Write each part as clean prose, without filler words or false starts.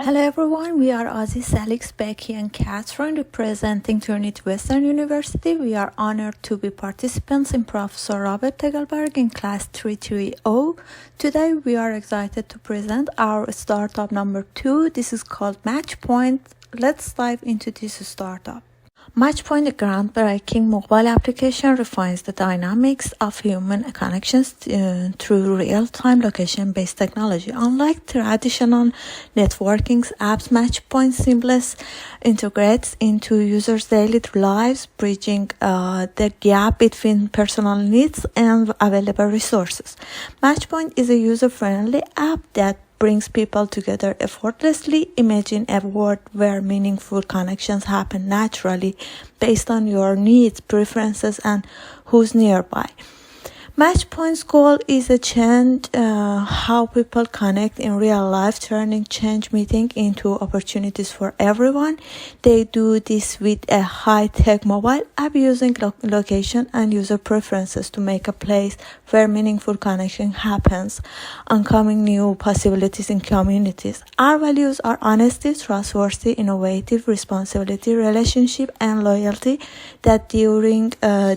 Hello everyone, we are Aziz, Alex, Becky and Catherine representing Trinity Western University. We are honored to be participants in Professor Robert Tegelberg in class 330. Today we are excited to present our startup number 2. This is called MatchPoint. Let's dive into this startup. MatchPoint, a groundbreaking mobile application, refines the dynamics of human connections through real-time location-based technology. Unlike traditional networking apps, MatchPoint seamlessly integrates into users' daily lives, bridging the gap between personal needs and available resources. MatchPoint is a user-friendly app that brings people together effortlessly. Imagine a world where meaningful connections happen naturally based on your needs, preferences, and who's nearby. MatchPoint's goal is to change how people connect in real life, turning change meeting into opportunities for everyone. They do this with a high-tech mobile app using location and user preferences to make a place where meaningful connection happens, uncoming new possibilities in communities. Our values are honesty, trustworthy, innovative, responsibility, relationship, and loyalty that during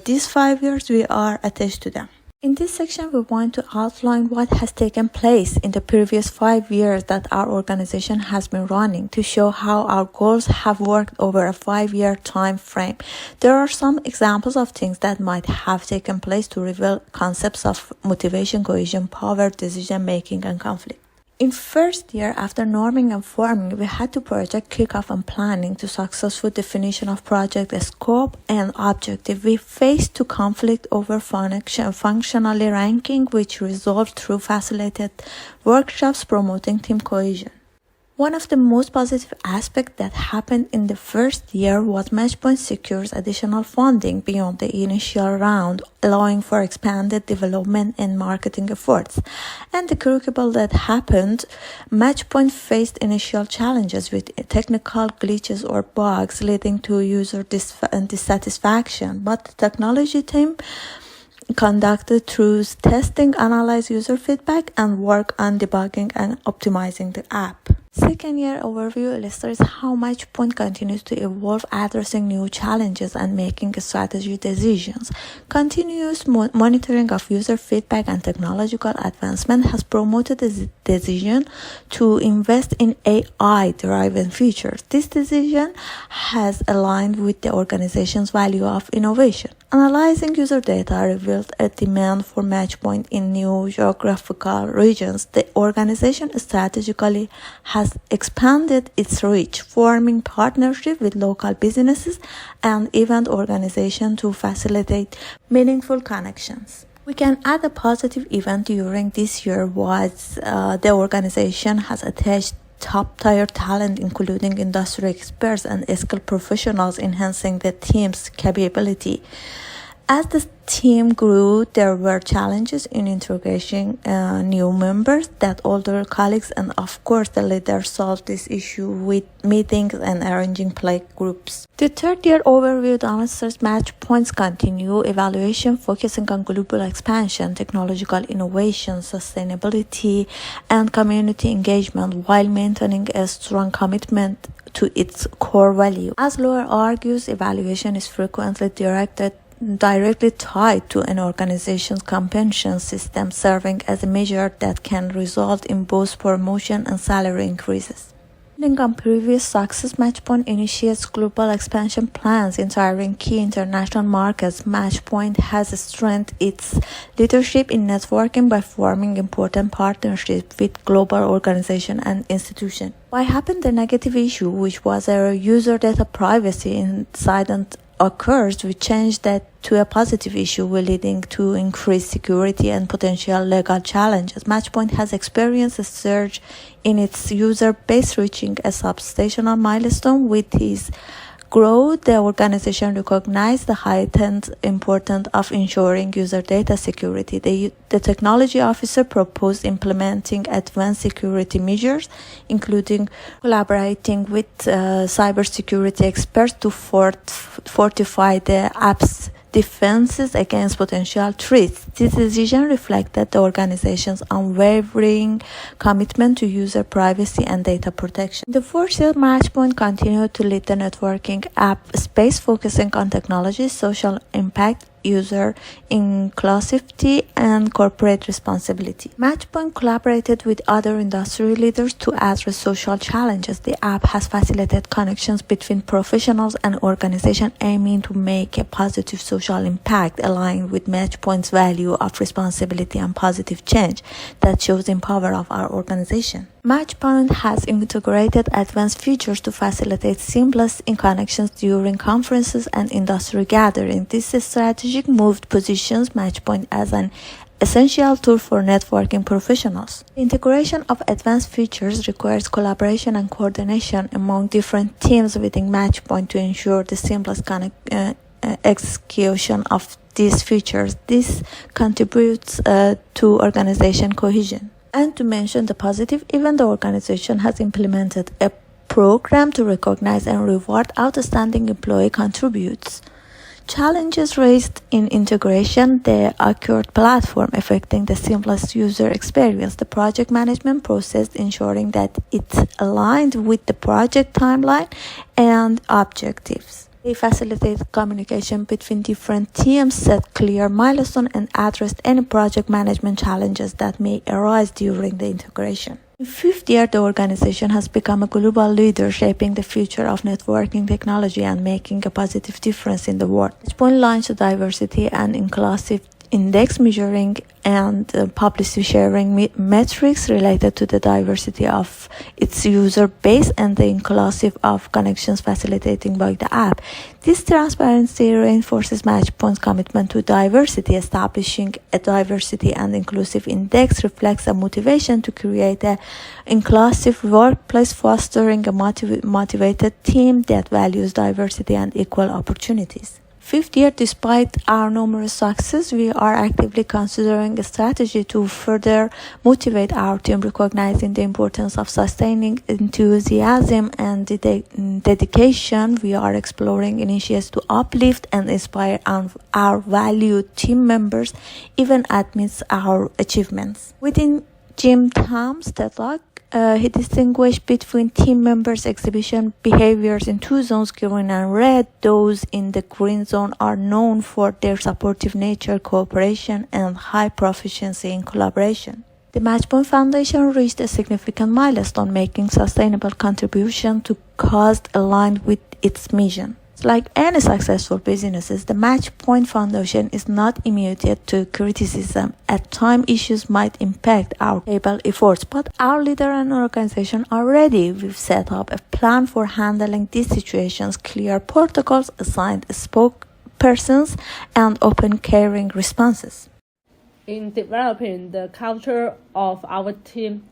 these 5 years we are attached to them. In this section, we want to outline what has taken place in the previous 5 years that our organization has been running to show how our goals have worked over a 5-year time frame. There are some examples of things that might have taken place to reveal concepts of motivation, cohesion, power, decision making, and conflict. In first year after norming and forming, we had to project kickoff and planning to successful definition of project scope and objective. We faced to conflict over functionally ranking, which resolved through facilitated workshops promoting team cohesion. One of the most positive aspects that happened in the first year was MatchPoint secures additional funding beyond the initial round, allowing for expanded development and marketing efforts. And the curriculum that happened, MatchPoint faced initial challenges with technical glitches or bugs leading to user dissatisfaction, but the technology team conducted through testing, analyze user feedback, and work on debugging and optimizing the app. Second year overview illustrates how MatchPoint continues to evolve, addressing new challenges and making strategy decisions. Continuous monitoring of user feedback and technological advancement has promoted the decision to invest in AI-driven features. This decision has aligned with the organization's value of innovation. Analyzing user data revealed a demand for MatchPoint in new geographical regions. The organization strategically has expanded its reach, forming partnerships with local businesses and event organizations to facilitate meaningful connections. We can add a positive event during this year was the organization has attached top-tier talent, including industry experts and skilled professionals, enhancing the team's capability. As the team grew, there were challenges in integrating new members that older colleagues and of course the leader solved this issue with meetings and arranging play groups. The third year overview demonstrates MatchPoint's continued evaluation focusing on global expansion, technological innovation, sustainability, and community engagement while maintaining a strong commitment to its core value. As Laura argues, evaluation is frequently directly tied to an organization's compensation system, serving as a measure that can result in both promotion and salary increases. Building on previous success, MatchPoint initiates global expansion plans entering key international markets. MatchPoint has strengthened its leadership in networking by forming important partnerships with global organizations and institutions. What happened the negative issue, which was a user data privacy incident occurs, we changed that to a positive issue, leading to increased security and potential legal challenges. MatchPoint has experienced a surge in its user base, reaching a substantial milestone. With its growth, the organization recognized the heightened importance of ensuring user data security. The technology officer proposed implementing advanced security measures, including collaborating with cybersecurity experts to fortify the app's defenses against potential threats. This decision reflected the organization's unwavering commitment to user privacy and data protection. In the fourth year, MatchPoint continued to lead the networking app space, focusing on technology, social impact, user inclusivity, and corporate responsibility. MatchPoint collaborated with other industry leaders to address social challenges. The app has facilitated connections between professionals and organizations, aiming to make a positive social impact aligned with MatchPoint's value of responsibility and positive change that shows in power of our organization. MatchPoint has integrated advanced features to facilitate seamless connections during conferences and industry gatherings. This strategic move positions MatchPoint as an essential tool for networking professionals. The integration of advanced features requires collaboration and coordination among different teams within MatchPoint to ensure the seamless execution of these features. This contributes to organization cohesion. And to mention the positive, even the organization has implemented a program to recognize and reward outstanding employee contributes. Challenges raised in integration the acquired platform, affecting the seamless user experience, the project management process, ensuring that it's aligned with the project timeline and objectives. They facilitate communication between different teams, set clear milestones, and address any project management challenges that may arise during the integration. In the fifth year, the organization has become a global leader, shaping the future of networking technology and making a positive difference in the world. MatchPoint launched a diversity and inclusive index measuring and publicly sharing metrics related to the diversity of its user base and the inclusive of connections facilitating by the app. This transparency reinforces MatchPoint's commitment to diversity. Establishing a diversity and inclusive index reflects a motivation to create an inclusive workplace, fostering a motivated team that values diversity and equal opportunities. Fifth year, despite our numerous successes, we are actively considering a strategy to further motivate our team, recognizing the importance of sustaining enthusiasm and dedication. We are exploring initiatives to uplift and inspire our valued team members, even amidst our achievements. Within Jim Tom's deadlock, he distinguished between team members' exhibition behaviors in two zones, green and red. Those in the green zone are known for their supportive nature, cooperation, and high proficiency in collaboration. The MatchPoint Foundation reached a significant milestone, making sustainable contribution to cause aligned with its mission. Like any successful businesses, the MatchPoint Foundation is not immune to criticism. At times, issues might impact our able efforts, but our leader and organization are ready. We've set up a plan for handling these situations, clear protocols, assigned spokespersons, and open caring responses. In developing the culture of our team,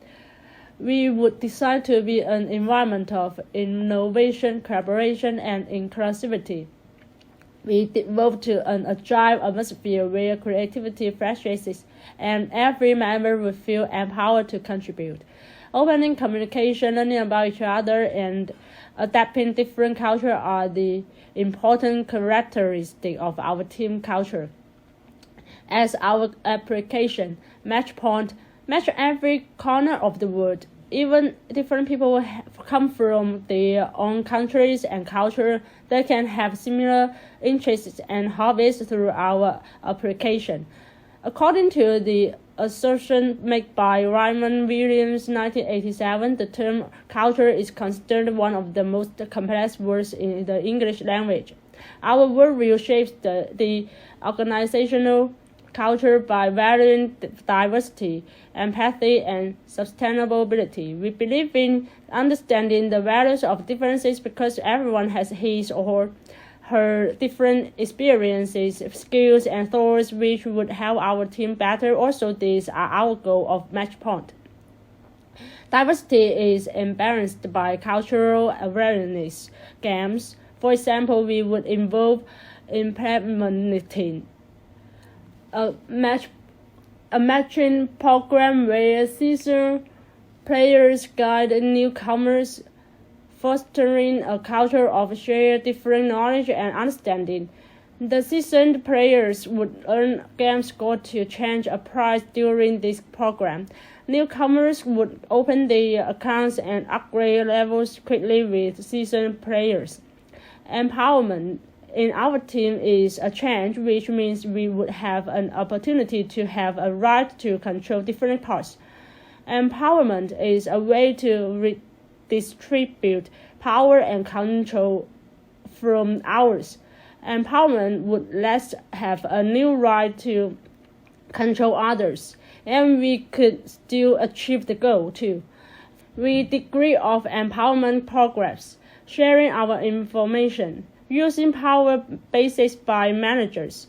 we would decide to be an environment of innovation, collaboration, and inclusivity. We devote to an agile atmosphere where creativity flourishes and every member will feel empowered to contribute. Opening communication, learning about each other, and adapting different cultures are the important characteristics of our team culture. As our application, MatchPoint, match every corner of the world. Even different people come from their own countries and culture. They can have similar interests and hobbies through our application. According to the assertion made by Raymond Williams in 1987, the term culture is considered one of the most complex words in the English language. Our worldview shapes the organizational culture by valuing diversity, empathy, and sustainability. We believe in understanding the values of differences because everyone has his or her different experiences, skills, and thoughts which would help our team better. Also, these are our goal of MatchPoint. Diversity is embraced by cultural awareness games. For example, we would involve implementing a matching program where seasoned players guide newcomers, fostering a culture of shared different knowledge and understanding. The seasoned players would earn game score to change a prize during this program. Newcomers would open their accounts and upgrade levels quickly with seasoned players. Empowerment in our team is a change, which means we would have an opportunity to have a right to control different parts. Empowerment is a way to redistribute power and control from ours. Empowerment would let us have a new right to control others, and we could still achieve the goal too. With degree of empowerment progress, sharing our information, using power bases by managers,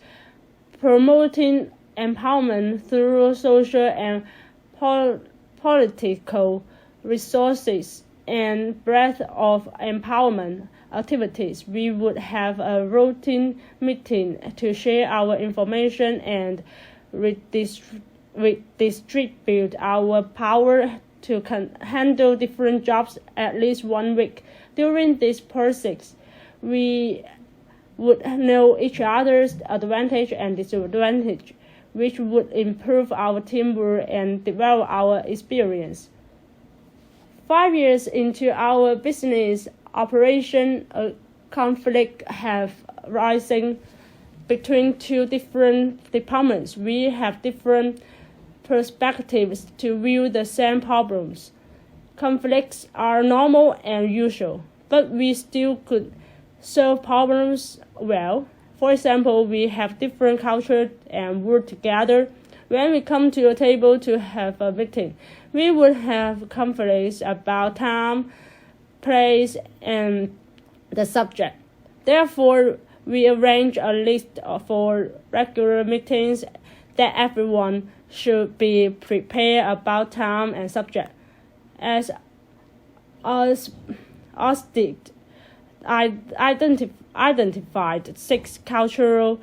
promoting empowerment through social and political resources, and breadth of empowerment activities. We would have a routine meeting to share our information and redistribute our power to handle different jobs at least 1 week. During this process, we would know each other's advantage and disadvantage, which would improve our teamwork and develop our experience. 5 years into our business operation, a conflict have risen between two different departments. We have different perspectives to view the same problems. Conflicts are normal and usual, but we still could solve problems well. For example, we have different cultures and work together. When we come to a table to have a meeting, we would have conflicts about time, place, and the subject. Therefore, we arrange a list for regular meetings that everyone should be prepared about time and subject. As Osted identified 6 cultural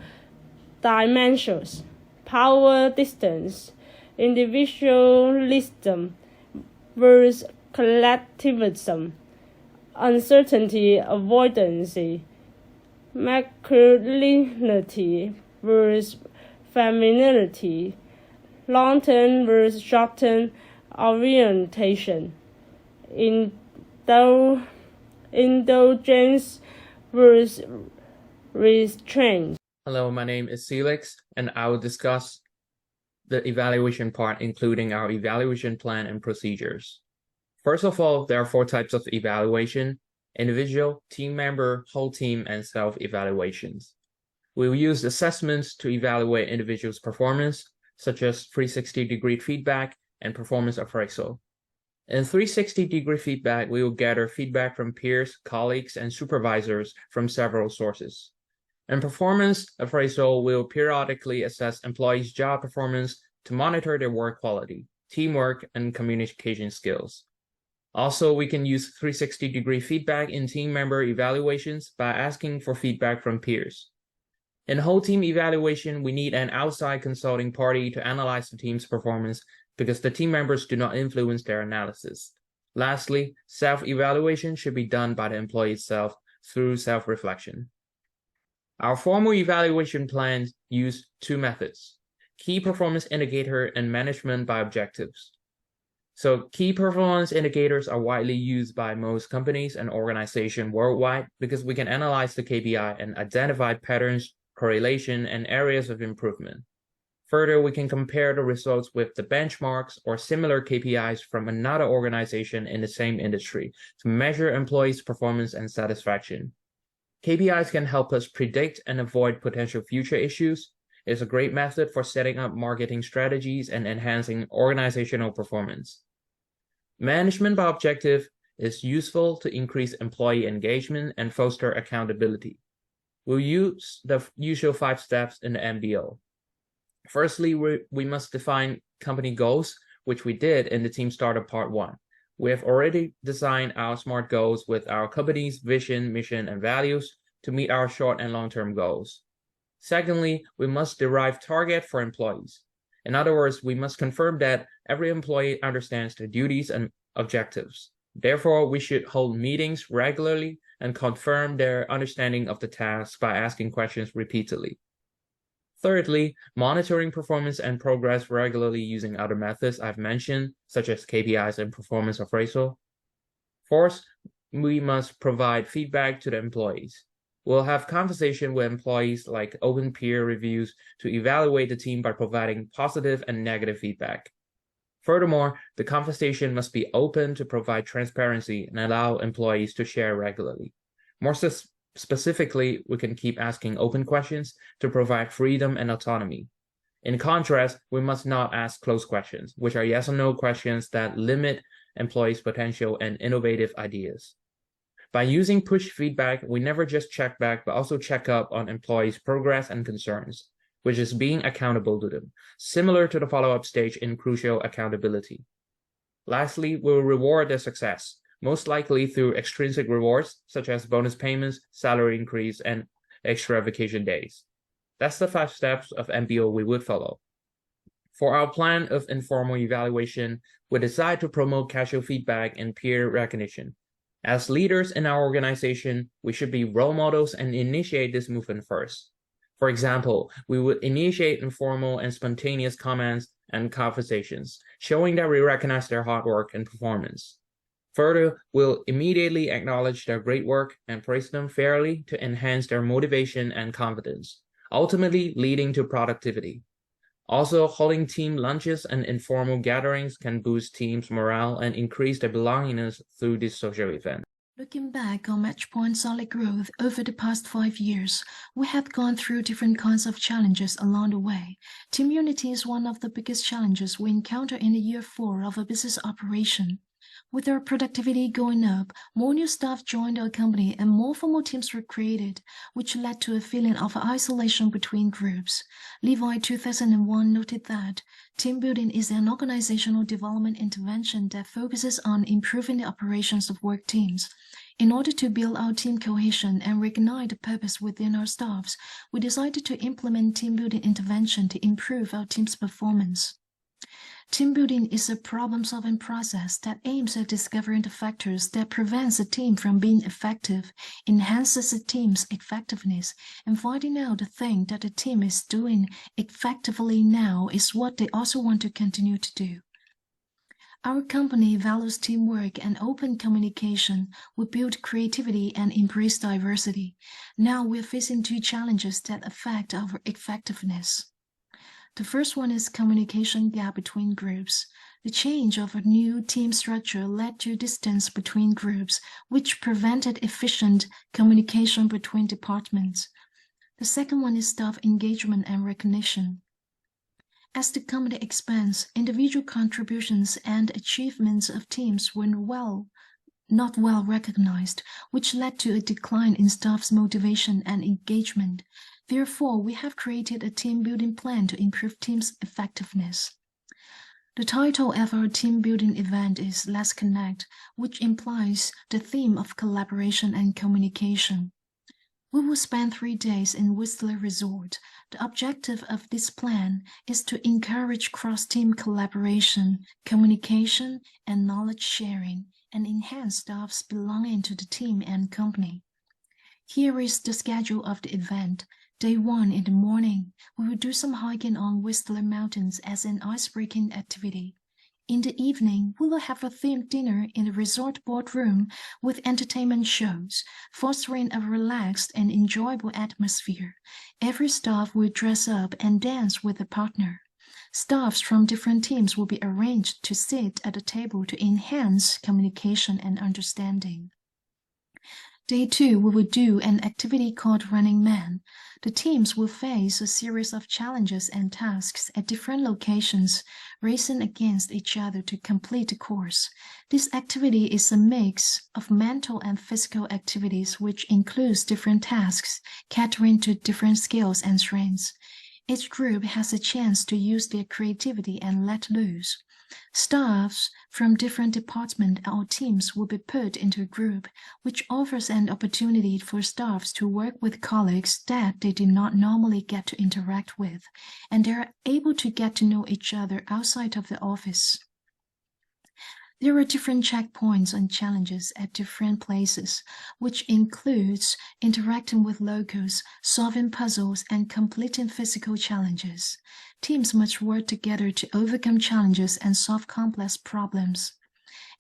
dimensions: power distance, individualism versus collectivism, uncertainty avoidance, masculinity versus femininity, long-term versus short-term orientation, indulgence versus restraint. Hello, my name is Celix, and I will discuss the evaluation part, including our evaluation plan and procedures. First of all, there are 4 types of evaluation: individual, team member, whole team, and self-evaluations. We will use assessments to evaluate individuals' performance, such as 360-degree feedback and performance appraisal. In 360-degree feedback, we will gather feedback from peers, colleagues, and supervisors from several sources. In performance appraisal, we will periodically assess employees' job performance to monitor their work quality, teamwork, and communication skills. Also, we can use 360-degree feedback in team member evaluations by asking for feedback from peers. In whole team evaluation, we need an outside consulting party to analyze the team's performance because the team members do not influence their analysis. Lastly, self-evaluation should be done by the employee itself through self-reflection. Our formal evaluation plans use 2 methods: key performance indicator and management by objectives. So key performance indicators are widely used by most companies and organizations worldwide because we can analyze the KPI and identify patterns, correlation, and areas of improvement. Further, we can compare the results with the benchmarks or similar KPIs from another organization in the same industry to measure employees' performance and satisfaction. KPIs can help us predict and avoid potential future issues. It's a great method for setting up marketing strategies and enhancing organizational performance. Management by objective is useful to increase employee engagement and foster accountability. We'll use the usual 5 steps in the MBO. Firstly, we must define company goals, which we did in the Team Startup Part 1. We have already designed our SMART goals with our company's vision, mission, and values to meet our short and long-term goals. Secondly, we must derive target for employees. In other words, we must confirm that every employee understands their duties and objectives. Therefore, we should hold meetings regularly and confirm their understanding of the task by asking questions repeatedly. Thirdly, monitoring performance and progress regularly using other methods I've mentioned, such as KPIs and performance appraisal. Fourth, we must provide feedback to the employees. We'll have conversation with employees like open peer reviews to evaluate the team by providing positive and negative feedback. Furthermore, the conversation must be open to provide transparency and allow employees to share regularly. More specifically, we can keep asking open questions to provide freedom and autonomy. In contrast, we must not ask closed questions, which are yes or no questions that limit employees' potential and innovative ideas. By using push feedback, we never just check back, but also check up on employees' progress and concerns, which is being accountable to them, similar to the follow-up stage in crucial accountability. Lastly, we will reward their success, most likely through extrinsic rewards, such as bonus payments, salary increase, and extra vacation days. That's the 5 steps of MBO we would follow. For our plan of informal evaluation, we decide to promote casual feedback and peer recognition. As leaders in our organization, we should be role models and initiate this movement first. For example, we would initiate informal and spontaneous comments and conversations, showing that we recognize their hard work and performance. Further, we'll immediately acknowledge their great work and praise them fairly to enhance their motivation and confidence, ultimately leading to productivity. Also, holding team lunches and informal gatherings can boost teams' morale and increase their belongingness through this social event. Looking back on MatchPoint's solid growth over the past 5 years, we have gone through different kinds of challenges along the way. Team unity is one of the biggest challenges we encounter in the year 4 of a business operation. With our productivity going up, more new staff joined our company and more formal teams were created, which led to a feeling of isolation between groups. Levi 2001 noted that team building is an organizational development intervention that focuses on improving the operations of work teams. In order to build our team cohesion and reignite the purpose within our staffs, we decided to implement team building intervention to improve our team's performance. Team building is a problem-solving process that aims at discovering the factors that prevents a team from being effective, enhances a team's effectiveness, and finding out the thing that the team is doing effectively now is what they also want to continue to do. Our company values teamwork and open communication. We build creativity and embrace diversity. Now we're facing 2 challenges that affect our effectiveness. The first one is communication gap between groups. The change of a new team structure led to distance between groups, which prevented efficient communication between departments. The second one is staff engagement and recognition. As the company expands, individual contributions and achievements of teams were not well recognized, which led to a decline in staff's motivation and engagement. Therefore, we have created a team-building plan to improve teams' effectiveness. The title of our team-building event is Let's Connect, which implies the theme of collaboration and communication. We will spend 3 days in Whistler Resort. The objective of this plan is to encourage cross-team collaboration, communication, and knowledge sharing, and enhance staff's belonging to the team and company. Here is the schedule of the event. Day 1 in the morning, we will do some hiking on Whistler Mountains as an ice-breaking activity. In the evening, we will have a themed dinner in the resort boardroom with entertainment shows, fostering a relaxed and enjoyable atmosphere. Every staff will dress up and dance with a partner. Staffs from different teams will be arranged to sit at a table to enhance communication and understanding. Day 2, we will do an activity called Running Man. The teams will face a series of challenges and tasks at different locations, racing against each other to complete the course. This activity is a mix of mental and physical activities which includes different tasks, catering to different skills and strengths. Each group has a chance to use their creativity and let loose. Staffs from different departments or teams will be put into a group, which offers an opportunity for staffs to work with colleagues that they do not normally get to interact with, and they are able to get to know each other outside of the office. There are different checkpoints and challenges at different places, which includes interacting with locals, solving puzzles, and completing physical challenges. Teams must work together to overcome challenges and solve complex problems.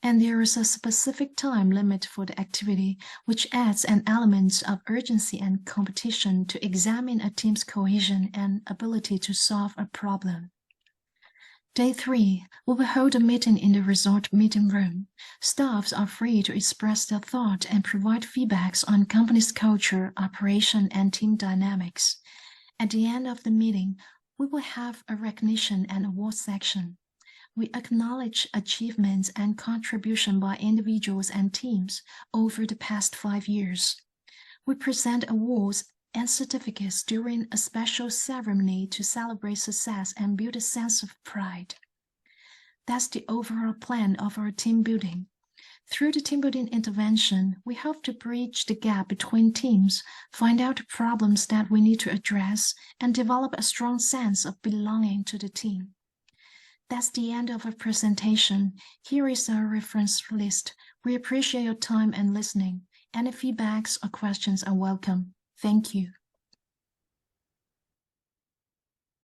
And there is a specific time limit for the activity, which adds an element of urgency and competition to examine a team's cohesion and ability to solve a problem. Day 3, we will hold a meeting in the resort meeting room. Staffs are free to express their thoughts and provide feedbacks on company's culture, operation, and team dynamics. At the end of the meeting, we will have a recognition and award section. We acknowledge achievements and contribution by individuals and teams over the past 5 years. We present awards and certificates during a special ceremony to celebrate success and build a sense of pride. That's the overall plan of our team building. Through the team building intervention, we hope to bridge the gap between teams, find out the problems that we need to address, and develop a strong sense of belonging to the team. That's the end of our presentation. Here is our reference list. We appreciate your time and listening. Any feedbacks or questions are welcome. Thank you.